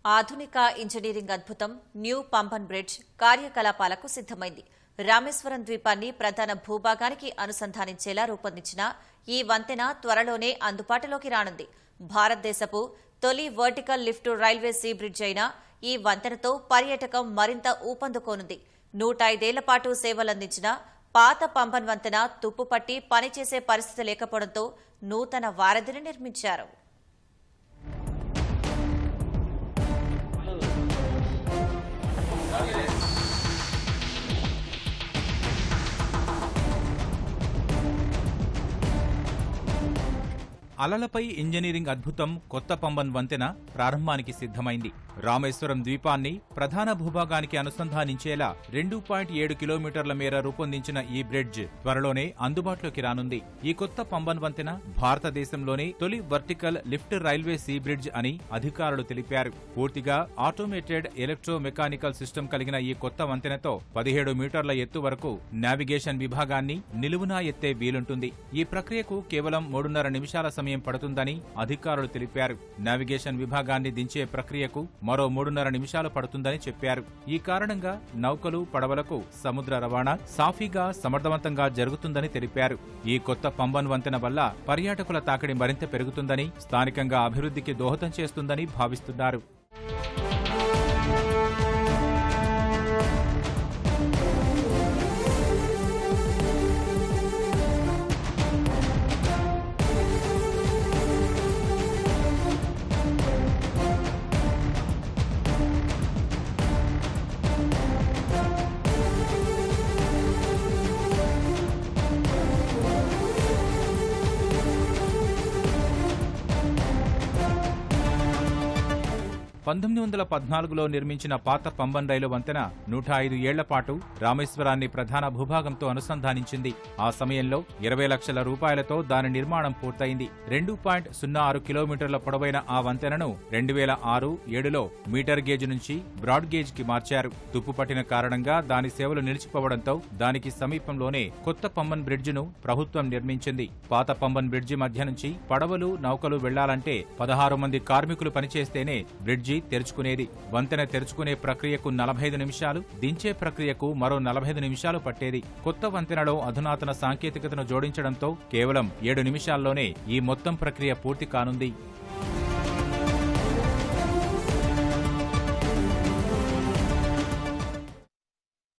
ఆధునిక ఇంజనీరింగ్ అద్భుతం new Pamban bridge కార్యకలాపాలకు సిద్దమైంది. రామేశ్వరం ద్వీపాన్ని ప్రధాన భూభాగానికి అనుసంధానించేలా రూపొందించిన ఈ వంతెన త్వరలోనే అందుబాటులోకి రానుంది. భారతదేశపు తొలి vertical lift railway sea bridge అయిన ఈ వంతెనతో పర్యాటకం మరింత ఊపందుకోనుంది. 105 ఏళ్ల పాటు సేవలందించిన పాత పంబన్ వంతెన తుప్పుపట్టి పనిచేసే పరిస్థితి లేకపోవడంతో నూతన వారధిని నిర్మించారు. అలలపై ఇంజనీరింగ్ అద్భుతం కొత్త పంబన్ వంతెన ప్రారంభానికి సిద్దమైంది. రామేశ్వరం ద్వీపాన్ని ప్రధాన భూభాగానికి అనుసంధానించేలా 2.7 కిలోమీటర్ల మేర రూపొందించిన ఈ బ్రిడ్జ్ త్వరలోనే అందుబాటులోకి రానుంది. ఈ కొత్త పంబన్ వంతెన భారతదేశంలోనే తొలి vertical lift railway sea bridge అని అధికారులు తెలిపారు. పూర్తిగా ఆటోమేటెడ్ ఎలక్ట్రో మెకానికల్ సిస్టమ్ కలిగిన ఈ కొత్త వంతెనతో 17 మీటర్ల ఎత్తు వరకు నావిగేషన్ విభాగాన్ని నిలువునా ఎత్తే వీలుంటుంది. ఈ ప్రక్రియకు కేవలం 3.5 నిమిషాల సమయం పడుతుందని అధికారులు తెలిపారు. నావిగేషన్ విభాగాన్ని దించే ప్రక్రియకు మరో 3.5 నిమిషాలు పడుతుందని చెప్పారు. ఈ కారణంగా నౌకలు, పడవలకు సముద్ర రవాణా సాఫీగా, సమర్థవంతంగా జరుగుతుందని తెలిపారు. ఈ కొత్త పంబన్ వంతెన వల్ల పర్యాటకుల తాకిడి మరింత పెరుగుతుందని, స్థానికంగా అభివృద్ధికి దోహదం చేస్తుందని భావిస్తున్నారు. (1914లో నిర్మించిన పాత పంబన్ రైలు వంతెన 105 ఏళ్ల పాటు రామేశ్వరాన్ని ప్రధాన భూభాగంతో అనుసంధానించింది. ఆ సమయంలో 20 లక్షల రూపాయలతో దాని నిర్మాణం పూర్తయింది. 2.06 కిలోమీటర్ల పొడవైన ఆ వంతెనను 2006-07లో మీటర్ గేజ్ నుంచి బ్రాడ్ గేజ్ కి మార్చారు. తుప్పు పట్టిన కారణంగా దాని సేవలు నిలిచిపోవడంతో దానికి సమీపంలోనే కొత్త పంబన్ బ్రిడ్జిను ప్రభుత్వం నిర్మించింది. పాత పంబన్ బ్రిడ్జి మధ్య నుంచి పడవలు, నౌకలు వెళ్లాలంటే 16 మంది కార్మికులు పనిచేస్తేనే బ్రిడ్జి తెరుచుకునేది. వంతెన తెరుచుకునే ప్రక్రియకు 45 నిమిషాలు, దించే ప్రక్రియకు మరో 45 నిమిషాలు పట్టేది. కొత్త వంతెనలో అధునాతన సాంకేతికతను జోడించడంతో కేవలం 7 నిమిషాల్లోనే ఈ మొత్తం ప్రక్రియ పూర్తి కానుంది.